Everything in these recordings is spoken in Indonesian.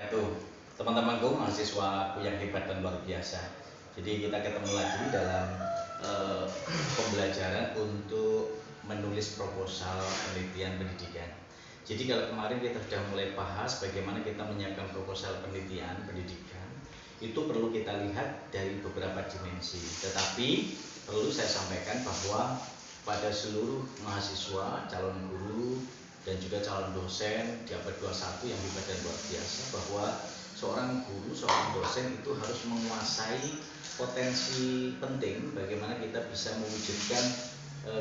Itu teman-temanku mahasiswa yang hebat dan luar biasa. Jadi kita ketemu lagi dalam eh, pembelajaran untuk menulis proposal penelitian pendidikan. Jadi kalau kemarin kita sudah mulai bahas bagaimana kita menyiapkan proposal penelitian pendidikan, itu perlu kita lihat dari beberapa dimensi. Tetapi perlu saya sampaikan bahwa pada seluruh mahasiswa, calon guru, dan juga calon dosen di abad 21 yang hebat dan luar biasa, bahwa seorang guru, seorang dosen itu harus menguasai potensi penting bagaimana kita bisa mewujudkan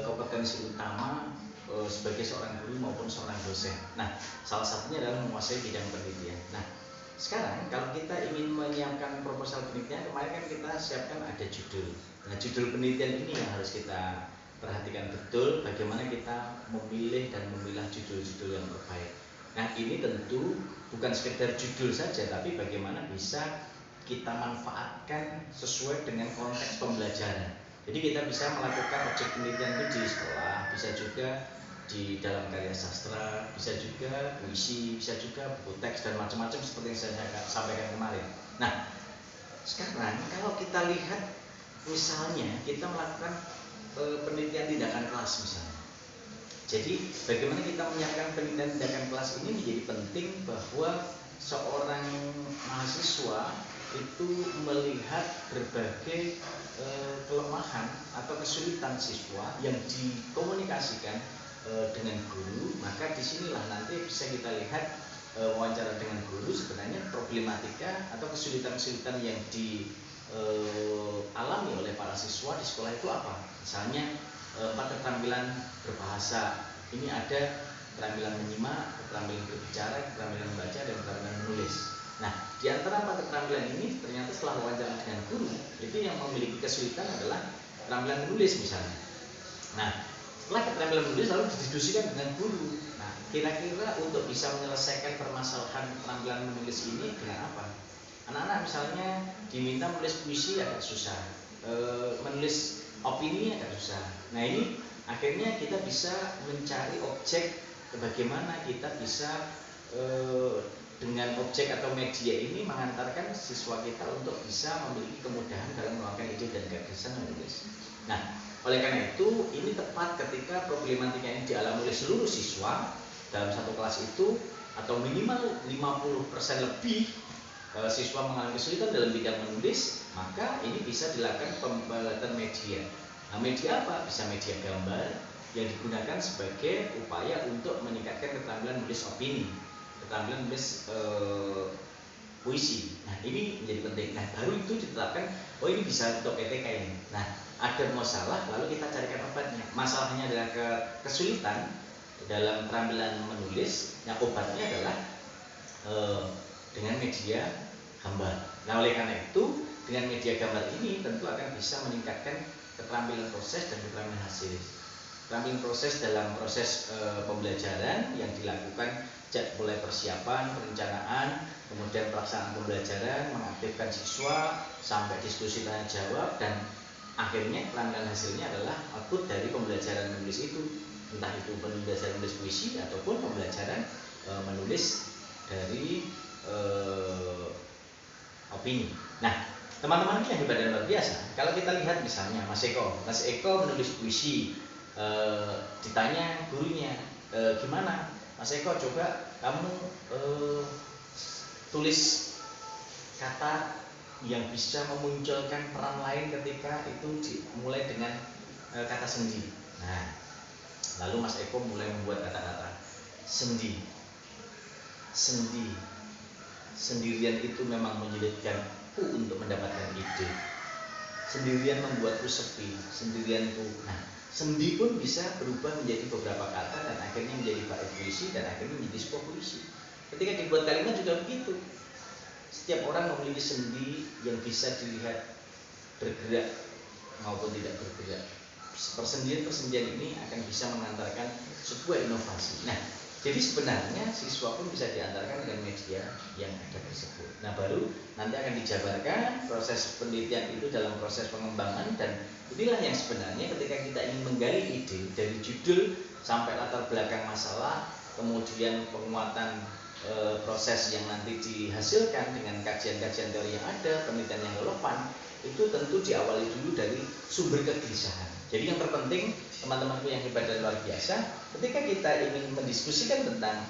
kompetensi utama sebagai seorang guru maupun seorang dosen. Nah, salah satunya adalah menguasai bidang penelitian. Nah, sekarang kalau kita ingin menyiapkan proposal penelitian, kemarin kan kita siapkan ada judul. Nah, judul penelitian ini yang harus kita perhatikan betul bagaimana kita memilih dan memilah judul-judul yang terbaik. Nah, ini tentu bukan sekedar judul saja, tapi bagaimana bisa kita manfaatkan sesuai dengan konteks pembelajaran. Jadi kita bisa melakukan objek penelitian itu di sekolah, bisa juga di dalam karya sastra, bisa juga puisi, bisa juga buku teks dan macam-macam seperti yang saya sampaikan kemarin. Nah, sekarang kalau kita lihat misalnya kita melakukan penelitian tindakan kelas misalnya. Jadi bagaimana kita menyiapkan penelitian tindakan kelas ini menjadi penting, bahwa seorang mahasiswa itu melihat berbagai kelemahan atau kesulitan siswa yang dikomunikasikan dengan guru. Maka disinilah nanti bisa kita lihat wawancara dengan guru sebenarnya problematika atau kesulitan-kesulitan yang dialami oleh para siswa di sekolah itu apa. Misalnya 4 keterampilan berbahasa, ini ada keterampilan menyimak, keterampilan berbicara, keterampilan membaca, dan keterampilan menulis. Nah, di antara 4 keterampilan ini ternyata setelah wawancara dengan guru, itu yang memiliki kesulitan adalah keterampilan menulis misalnya. Nah, setelah keterampilan menulis lalu didiskusikan dengan guru. Nah, kira-kira untuk bisa menyelesaikan permasalahan keterampilan menulis ini dengan apa? Anak-anak misalnya diminta menulis puisi agak susah, menulis opini agak susah. Nah, ini akhirnya kita bisa mencari objek bagaimana kita bisa dengan objek atau media ini mengantarkan siswa kita untuk bisa memiliki kemudahan dalam melakukan ide dan gagasan menulis. Nah, oleh karena itu ini tepat ketika problematika yang dialami oleh seluruh siswa dalam satu kelas itu, atau minimal 50% lebih siswa mengalami kesulitan dalam bidang menulis, maka ini bisa dilakukan pembuatan media. Nah, media apa? Bisa media gambar yang digunakan sebagai upaya untuk meningkatkan keterampilan menulis opini, keterampilan menulis puisi. Nah, ini menjadi penting. Nah, baru itu ditetapkan, oh ini bisa untuk PTK ini. Nah, ada masalah, lalu kita carikan obatnya. Masalahnya adalah kesulitan dalam keterampilan menulis. Nah, obatnya adalah dengan media gambar. Nah, oleh karena itu dengan media gambar ini tentu akan bisa meningkatkan keterampilan proses dan keterampilan hasil. Keterampilan proses dalam proses pembelajaran yang dilakukan mulai persiapan, perencanaan, kemudian pelaksanaan pembelajaran, mengaktifkan siswa sampai diskusi tanya jawab, dan akhirnya keterampilan hasilnya adalah output dari pembelajaran menulis itu, entah itu pembelajaran menulis puisi ataupun pembelajaran menulis dari opini. Nah, teman-teman yang hebat dan luar biasa. Kalau kita lihat misalnya Mas Eko menulis puisi, ditanya gurunya, gimana Mas Eko, coba kamu tulis kata yang bisa memunculkan peran lain ketika itu dimulai dengan kata sendi. Nah, lalu Mas Eko mulai membuat kata-kata sendi, sendi, sendirian itu memang menyulitkanku untuk mendapatkan ide. Sendirian membuatku sepi, sendirian itu. Nah, sendi pun bisa berubah menjadi beberapa kata dan akhirnya menjadi bait puisi dan akhirnya menjadi sebuah puisi. Ketika dibuat kalimat juga begitu. Setiap orang memiliki sendi yang bisa dilihat bergerak maupun tidak bergerak. Persendian-persendian ini akan bisa mengantarkan sebuah inovasi. Nah, jadi sebenarnya siswa pun bisa diantarkan dengan media yang ada tersebut. Nah, baru nanti akan dijabarkan proses penelitian itu dalam proses pengembangan, dan inilah yang sebenarnya ketika kita ingin menggali ide dari judul sampai latar belakang masalah, kemudian penguatan proses yang nanti dihasilkan dengan kajian-kajian teori yang ada, penelitian yang relevan, itu tentu diawali dulu dari sumber kegelisahan. Jadi yang terpenting teman-temanku yang hebat dan luar biasa, ketika kita ingin mendiskusikan tentang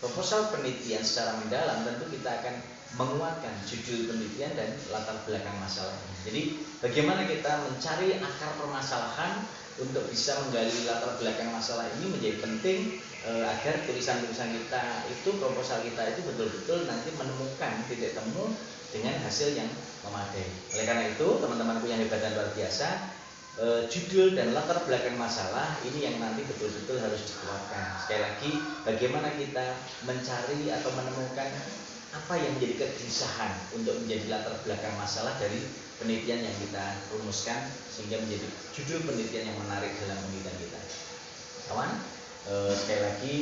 proposal penelitian secara mendalam, tentu kita akan menguatkan judul penelitian dan latar belakang masalahnya. Jadi bagaimana kita mencari akar permasalahan untuk bisa menggali latar belakang masalah ini menjadi penting agar tulisan-tulisan kita itu, proposal kita itu betul-betul nanti menemukan titik temu dengan hasil yang memadai. Oleh karena itu teman-temanku yang hebat dan luar biasa, judul dan latar belakang masalah ini yang nanti betul-betul harus dikuatkan. Sekali lagi, bagaimana kita mencari atau menemukan apa yang menjadi kegelisahan untuk menjadi latar belakang masalah dari penelitian yang kita rumuskan sehingga menjadi judul penelitian yang menarik dalam penelitian kita. Kawan, sekali lagi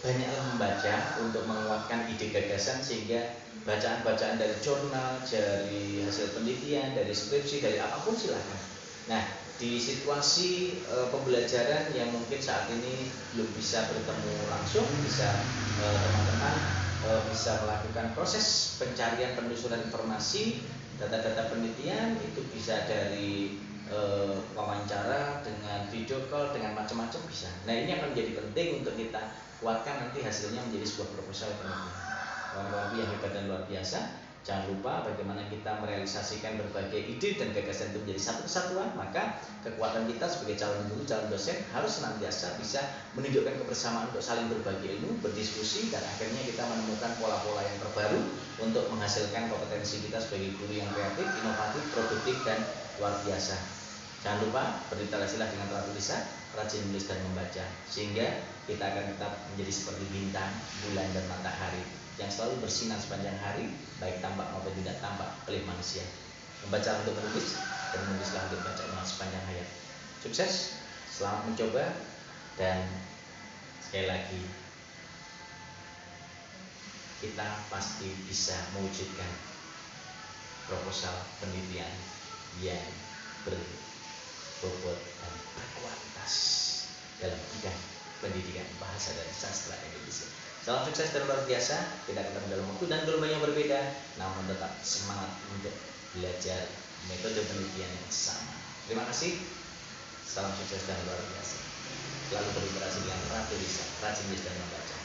banyaklah membaca untuk menguatkan ide gagasan, sehingga bacaan-bacaan dari jurnal, dari hasil penelitian, dari skripsi, dari apapun silakan. Nah, di situasi pembelajaran yang mungkin saat ini belum bisa bertemu langsung, bisa teman-teman bisa melakukan proses pencarian penelusuran informasi, data-data penelitian itu bisa dari wawancara, dengan video call, dengan macam-macam bisa. Nah, ini akan menjadi penting untuk kita kuatkan nanti hasilnya menjadi sebuah proposal penelitian. Kawan-kawan yang hebat dan luar biasa, jangan lupa bagaimana kita merealisasikan berbagai ide dan gagasan itu menjadi satu kesatuan. Maka kekuatan kita sebagai calon guru, calon dosen harus senantiasa bisa menunjukkan kebersamaan untuk saling berbagi ilmu, berdiskusi, dan akhirnya kita menemukan pola-pola yang terbaru untuk menghasilkan kompetensi kita sebagai guru yang kreatif, inovatif, produktif, dan luar biasa. Jangan lupa berliterasilah dengan teratur lisan, rajin menulis dan membaca, sehingga kita akan tetap menjadi seperti bintang, bulan, dan matahari yang selalu bersinar sepanjang hari, baik tampak maupun tidak tampak oleh manusia. Membaca untuk menulis, dan menulislah untuk baca ulang sepanjang hayat. Sukses, selamat mencoba, dan sekali lagi kita pasti bisa mewujudkan proposal penelitian yang berbobot dan berkualitas dalam bidang pendidikan bahasa dan sastra Indonesia. Salam sukses dan luar biasa. Kita ketemu dalam waktu dan gelombang yang berbeda, namun tetap semangat untuk belajar metode penelitian yang sama. Terima kasih. Salam sukses dan luar biasa. Selalu berliterasi dengan teratur lisan, rajin menulis dan membaca.